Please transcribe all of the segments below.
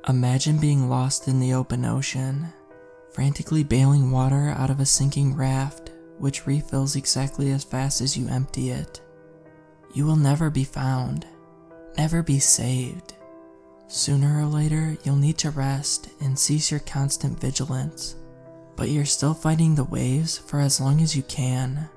Imagine being lost in the open ocean, frantically bailing water out of a sinking raft, which refills exactly as fast as you empty it. You will never be found, never be saved. Sooner or later, you'll need to rest and cease your constant vigilance, but you're still fighting the waves for as long as you can.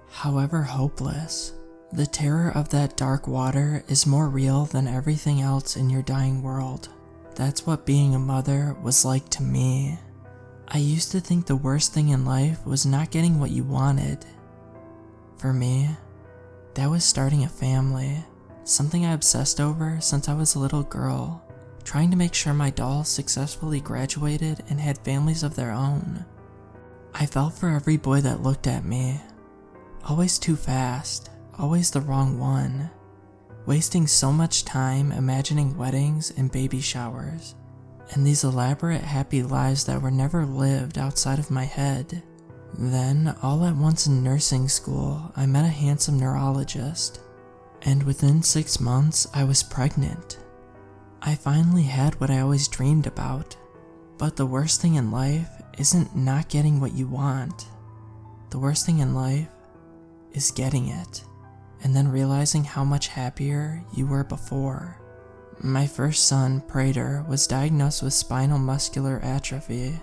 However hopeless, the terror of that dark water is more real than everything else in your dying world. That's what being a mother was like to me. I used to think the worst thing in life was not getting what you wanted. For me, that was starting a family, something I obsessed over since I was a little girl, trying to make sure my dolls successfully graduated and had families of their own. I fell for every boy that looked at me. Always too fast, always the wrong one, wasting so much time imagining weddings and baby showers, and these elaborate happy lives that were never lived outside of my head. Then, all at once in nursing school, I met a handsome neurologist, and within 6 months I was pregnant. I finally had what I always dreamed about, but the worst thing in life isn't not getting what you want. The worst thing in life is getting it, and then realizing how much happier you were before. My first son, Prater, was diagnosed with spinal muscular atrophy,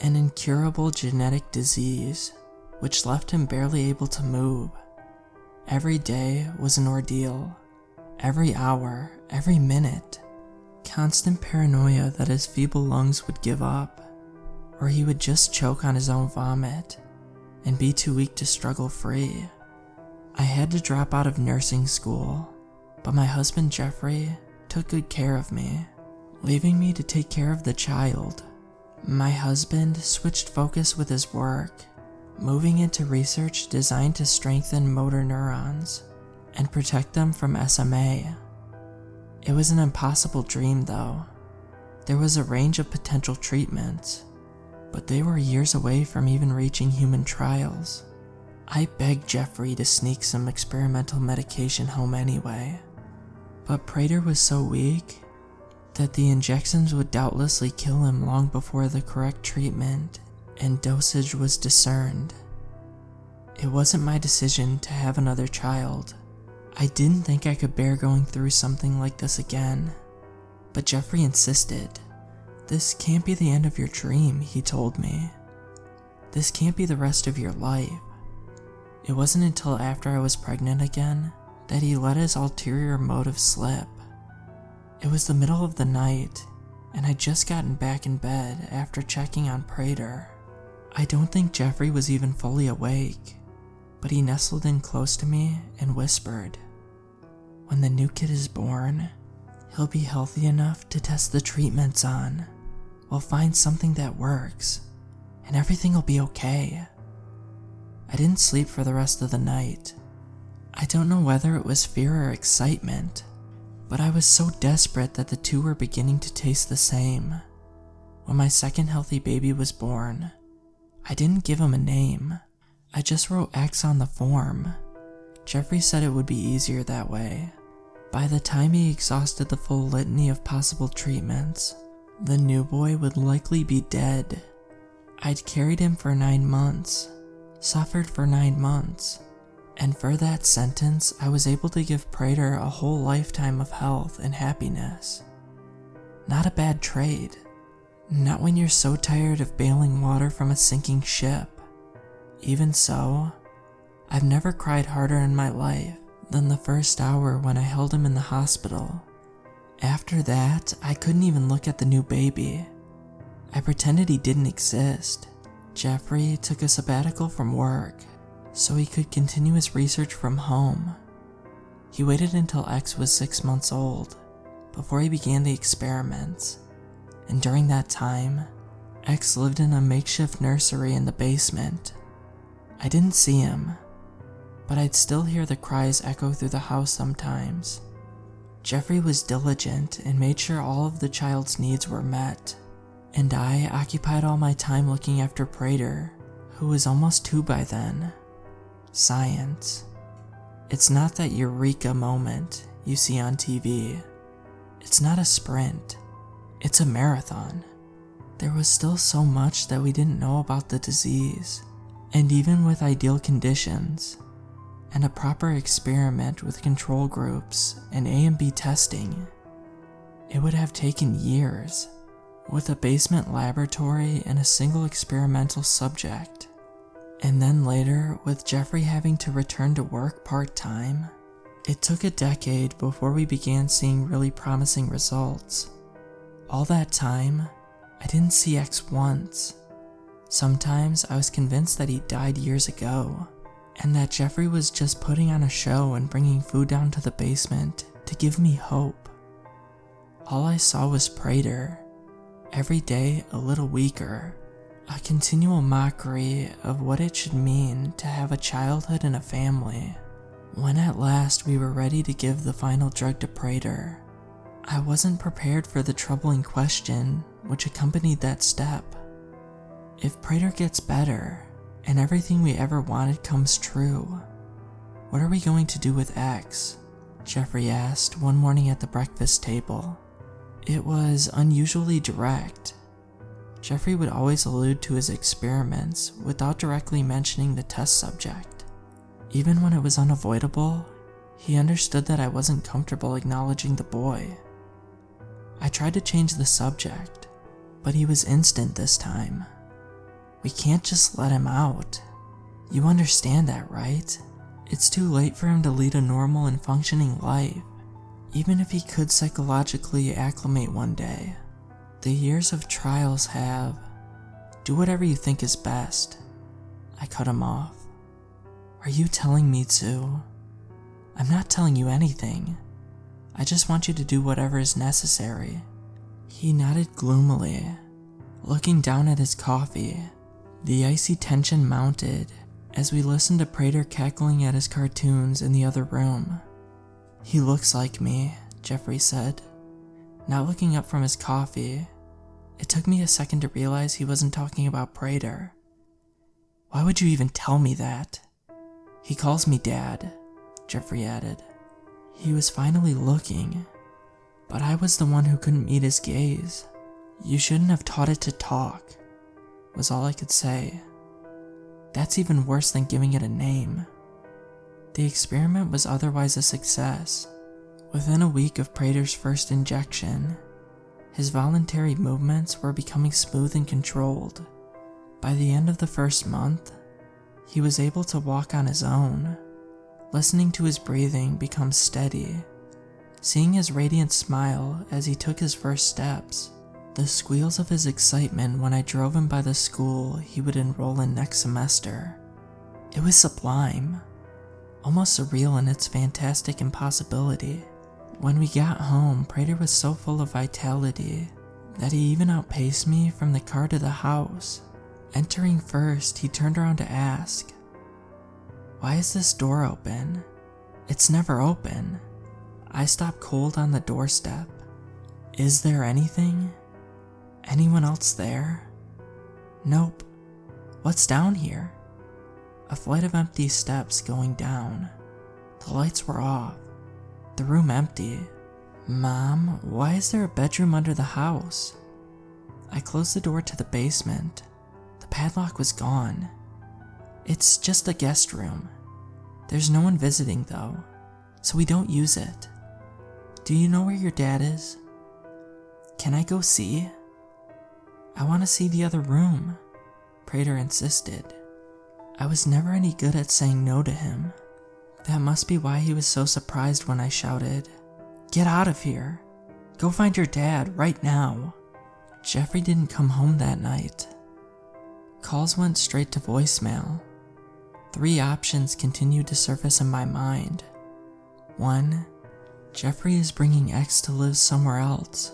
an incurable genetic disease, which left him barely able to move. Every day was an ordeal. Every hour, every minute. Constant paranoia that his feeble lungs would give up, or he would just choke on his own vomit and be too weak to struggle free. I had to drop out of nursing school, but my husband Jeffrey took good care of me, leaving me to take care of the child. My husband switched focus with his work, moving into research designed to strengthen motor neurons and protect them from SMA. It was an impossible dream though. There was a range of potential treatments, but they were years away from even reaching human trials. I begged Jeffrey to sneak some experimental medication home anyway, but Prater was so weak that the injections would doubtlessly kill him long before the correct treatment and dosage was discerned. It wasn't my decision to have another child. I didn't think I could bear going through something like this again, but Jeffrey insisted. This can't be the end of your dream, he told me. This can't be the rest of your life. It wasn't until after I was pregnant again that he let his ulterior motive slip. It was the middle of the night, and I'd just gotten back in bed after checking on Prater. I don't think Jeffrey was even fully awake, but he nestled in close to me and whispered, "When the new kid is born, he'll be healthy enough to test the treatments on. We'll find something that works, and everything will be okay." I didn't sleep for the rest of the night. I don't know whether it was fear or excitement, but I was so desperate that the two were beginning to taste the same. When my second healthy baby was born, I didn't give him a name. I just wrote X on the form. Jeffrey said it would be easier that way. By the time he exhausted the full litany of possible treatments, the new boy would likely be dead. I'd carried him for 9 months, suffered for 9 months, and for that sentence, I was able to give Prater a whole lifetime of health and happiness. Not a bad trade. Not when you're so tired of bailing water from a sinking ship. Even so, I've never cried harder in my life than the first hour when I held him in the hospital. After that, I couldn't even look at the new baby. I pretended he didn't exist. Jeffrey took a sabbatical from work so he could continue his research from home. He waited until X was 6 months old before he began the experiments, and during that time, X lived in a makeshift nursery in the basement. I didn't see him, but I'd still hear the cries echo through the house sometimes. Jeffrey was diligent and made sure all of the child's needs were met, and I occupied all my time looking after Prater, who was almost 2 by then. Science. It's not that eureka moment you see on TV. It's not a sprint. It's a marathon. There was still so much that we didn't know about the disease, and even with ideal conditions, and a proper experiment with control groups and A and B testing, it would have taken years, with a basement laboratory and a single experimental subject. And then later, with Jeffrey having to return to work part-time, it took a decade before we began seeing really promising results. All that time, I didn't see X once. Sometimes I was convinced that he died years ago, and that Jeffrey was just putting on a show and bringing food down to the basement to give me hope. All I saw was Prater, every day a little weaker, a continual mockery of what it should mean to have a childhood and a family. When at last we were ready to give the final drug to Prater, I wasn't prepared for the troubling question which accompanied that step. If Prater gets better, and everything we ever wanted comes true, what are we going to do with X? Jeffrey asked one morning at the breakfast table. It was unusually direct. Jeffrey would always allude to his experiments without directly mentioning the test subject. Even when it was unavoidable, he understood that I wasn't comfortable acknowledging the boy. I tried to change the subject, but he was instant this time. We can't just let him out. You understand that, right? It's too late for him to lead a normal and functioning life, even if he could psychologically acclimate one day. The years of trials have. Do whatever you think is best. I cut him off. Are you telling me to? I'm not telling you anything. I just want you to do whatever is necessary. He nodded gloomily, looking down at his coffee. The icy tension mounted as we listened to Prater cackling at his cartoons in the other room. He looks like me, Jeffrey said, not looking up from his coffee. It took me a second to realize he wasn't talking about Prater. Why would you even tell me that? He calls me Dad, Jeffrey added. He was finally looking, but I was the one who couldn't meet his gaze. You shouldn't have taught it to talk, was all I could say. That's even worse than giving it a name. The experiment was otherwise a success. Within a week of Prater's first injection, his voluntary movements were becoming smooth and controlled. By the end of the first month, he was able to walk on his own, listening to his breathing become steady, seeing his radiant smile as he took his first steps, the squeals of his excitement when I drove him by the school he would enroll in next semester. It was sublime, almost surreal in its fantastic impossibility. When we got home, Prater was so full of vitality that he even outpaced me from the car to the house. Entering first, he turned around to ask, "Why is this door open? It's never open." I stopped cold on the doorstep. Is there anything? Anyone else there? Nope. What's down here? A flight of empty steps going down. The lights were off. The room empty. Mom, why is there a bedroom under the house? I closed the door to the basement. The padlock was gone. It's just a guest room. There's no one visiting though, so we don't use it. Do you know where your dad is? Can I go see? I want to see the other room, Prater insisted. I was never any good at saying no to him. That must be why he was so surprised when I shouted, "Get out of here! Go find your dad right now!" Jeffrey didn't come home that night. Calls went straight to voicemail. 3 options continued to surface in my mind. 1. Jeffrey is bringing X to live somewhere else.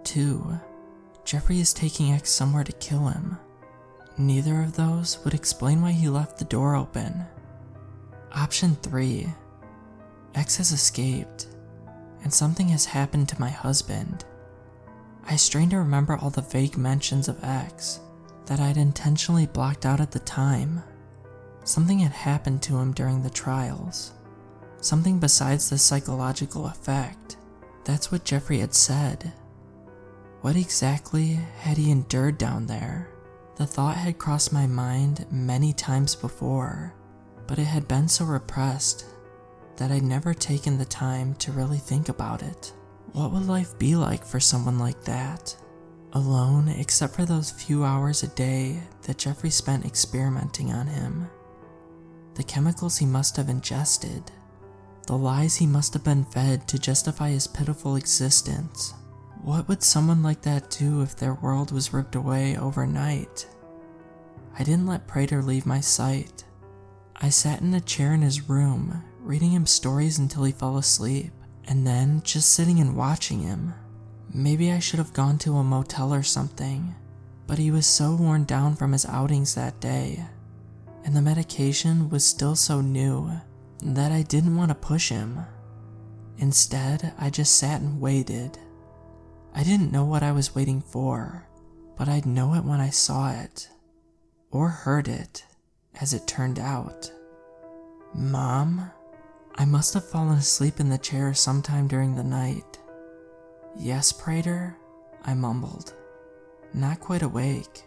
2. Jeffrey is taking X somewhere to kill him. Neither of those would explain why he left the door open. Option 3. X has escaped, and something has happened to my husband. I strained to remember all the vague mentions of X that I'd intentionally blocked out at the time. Something had happened to him during the trials. Something besides the psychological effect. That's what Jeffrey had said. What exactly had he endured down there? The thought had crossed my mind many times before, but it had been so repressed that I'd never taken the time to really think about it. What would life be like for someone like that? Alone, except for those few hours a day that Jeffrey spent experimenting on him. The chemicals he must have ingested. The lies he must have been fed to justify his pitiful existence. What would someone like that do if their world was ripped away overnight? I didn't let Prater leave my sight. I sat in a chair in his room, reading him stories until he fell asleep, and then just sitting and watching him. Maybe I should have gone to a motel or something, but he was so worn down from his outings that day, and the medication was still so new that I didn't want to push him. Instead, I just sat and waited. I didn't know what I was waiting for, but I'd know it when I saw it. Or heard it, as it turned out. Mom? I must have fallen asleep in the chair sometime during the night. Yes, Prater? I mumbled. Not quite awake.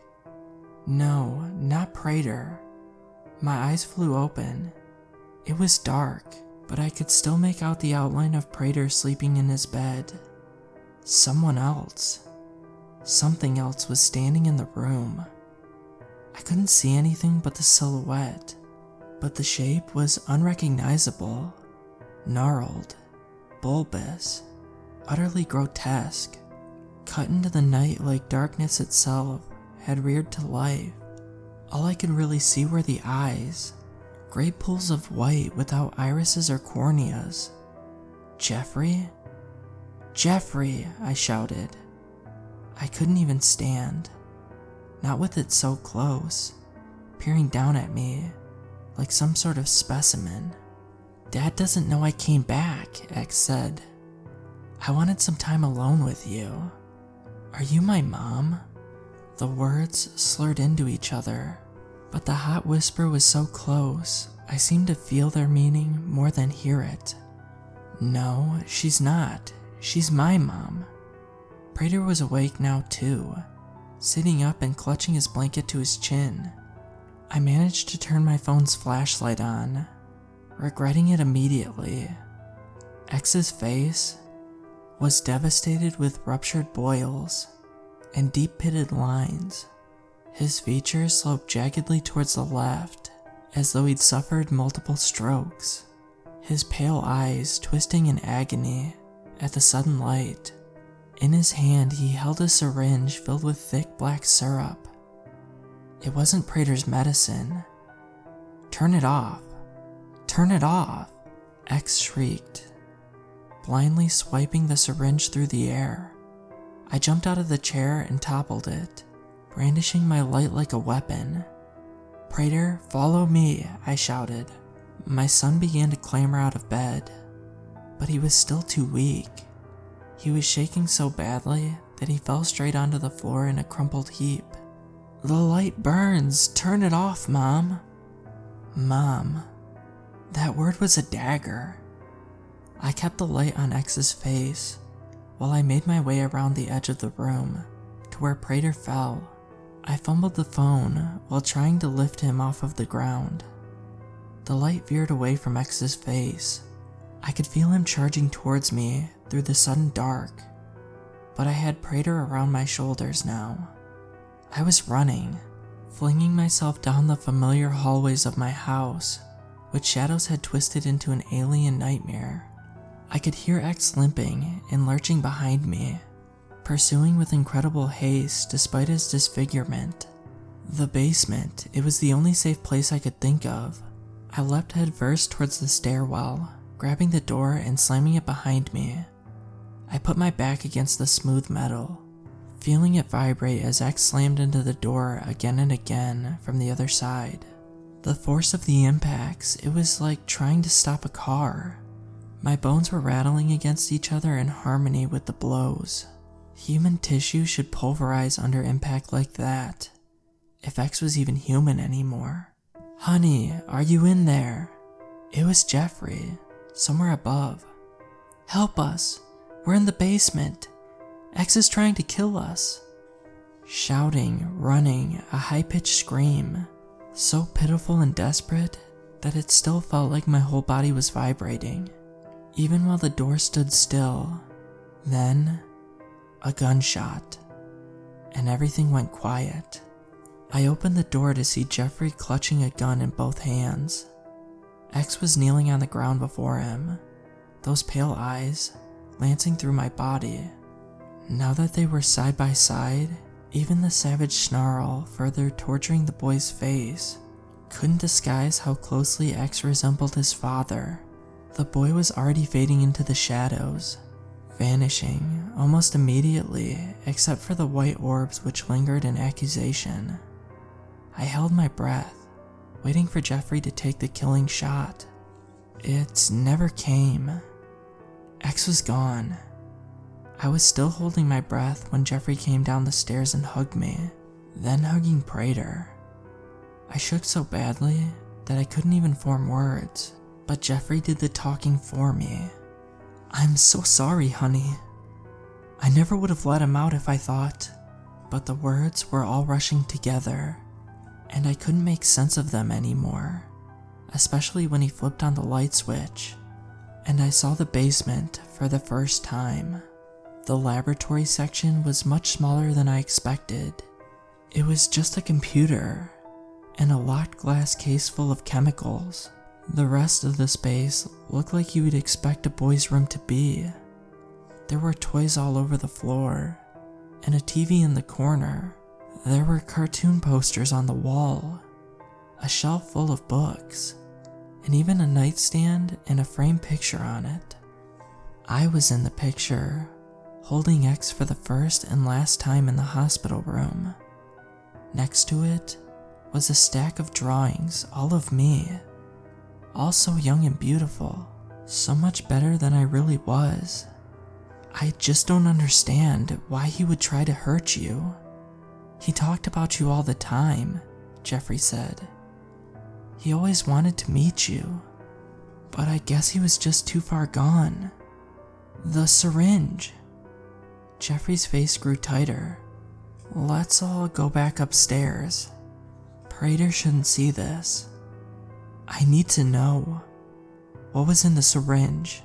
No, not Prater. My eyes flew open. It was dark, but I could still make out the outline of Prater sleeping in his bed. Someone else. Something else was standing in the room. I couldn't see anything but the silhouette, but the shape was unrecognizable, gnarled, bulbous, utterly grotesque, cut into the night like darkness itself had reared to life. All I could really see were the eyes, great pools of white without irises or corneas. Jeffrey? Jeffrey, I shouted. I couldn't even stand, not with it so close, peering down at me like some sort of specimen. Dad doesn't know I came back, X said. I wanted some time alone with you. Are you my mom? The words slurred into each other, but the hot whisper was so close, I seemed to feel their meaning more than hear it. No, she's not. She's my mom. Prater was awake now too, sitting up and clutching his blanket to his chin. I managed to turn my phone's flashlight on, regretting it immediately. X's face was devastated with ruptured boils and deep-pitted lines. His features sloped jaggedly towards the left, as though he'd suffered multiple strokes, his pale eyes twisting in agony at the sudden light. In his hand, he held a syringe filled with thick black syrup. It wasn't Prater's medicine. Turn it off. Turn it off, X shrieked, blindly swiping the syringe through the air. I jumped out of the chair and toppled it, brandishing my light like a weapon. Prater, follow me, I shouted. My son began to clamber out of bed, but he was still too weak. He was shaking so badly that he fell straight onto the floor in a crumpled heap. The light burns, turn it off, Mom. Mom. That word was a dagger. I kept the light on X's face while I made my way around the edge of the room to where Prater fell. I fumbled the phone while trying to lift him off of the ground. The light veered away from X's face. I could feel him charging towards me through the sudden dark, but I had Prater around my shoulders now. I was running, flinging myself down the familiar hallways of my house, which shadows had twisted into an alien nightmare. I could hear X limping and lurching behind me, pursuing with incredible haste despite his disfigurement. The basement, it was the only safe place I could think of. I leapt headfirst towards the stairwell, grabbing the door and slamming it behind me. I put my back against the smooth metal, feeling it vibrate as X slammed into the door again and again from the other side. The force of the impacts, it was like trying to stop a car. My bones were rattling against each other in harmony with the blows. Human tissue should pulverize under impact like that, if X was even human anymore. Honey, are you in there? It was Jeffrey, somewhere above. Help us, we're in the basement. X is trying to kill us. Shouting, running, a high-pitched scream, so pitiful and desperate that it still felt like my whole body was vibrating, even while the door stood still. Then, a gunshot, and everything went quiet. I opened the door to see Jeffrey clutching a gun in both hands. X was kneeling on the ground before him, those pale eyes lancing through my body. Now that they were side by side, even the savage snarl further torturing the boy's face couldn't disguise how closely X resembled his father. The boy was already fading into the shadows, vanishing almost immediately except for the white orbs which lingered in accusation. I held my breath, waiting for Jeffrey to take the killing shot. It never came. X was gone. I was still holding my breath when Jeffrey came down the stairs and hugged me, then hugging Prater. I shook so badly that I couldn't even form words, but Jeffrey did the talking for me. "I'm so sorry, honey. I never would have let him out if I thought," but the words were all rushing together, and I couldn't make sense of them anymore, especially when he flipped on the light switch, and I saw the basement for the first time. The laboratory section was much smaller than I expected. It was just a computer and a locked glass case full of chemicals. The rest of the space looked like you would expect a boy's room to be. There were toys all over the floor, and a TV in the corner. There were cartoon posters on the wall, a shelf full of books, and even a nightstand and a framed picture on it. I was in the picture, holding X for the first and last time in the hospital room. Next to it was a stack of drawings, all of me, all so young and beautiful, so much better than I really was. "I just don't understand why he would try to hurt you. He talked about you all the time," Jeffrey said. "He always wanted to meet you, but I guess he was just too far gone. The syringe." Jeffrey's face grew tighter. "Let's all go back upstairs. Prater shouldn't see this. I need to know what was in the syringe."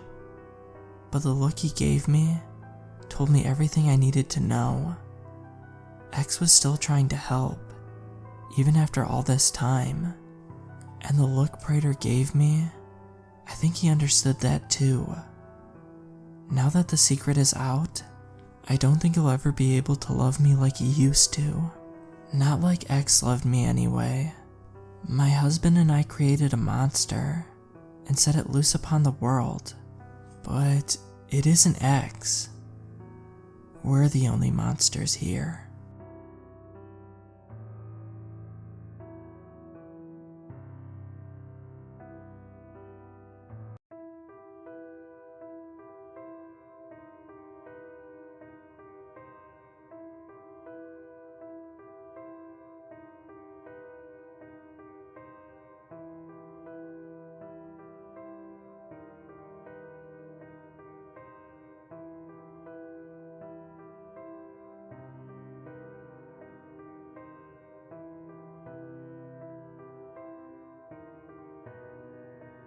But the look he gave me told me everything I needed to know. X was still trying to help, even after all this time. And the look Prater gave me, I think he understood that too. Now that the secret is out, I don't think he'll ever be able to love me like he used to. Not like X loved me anyway. My husband and I created a monster and set it loose upon the world. But it isn't X. We're the only monsters here.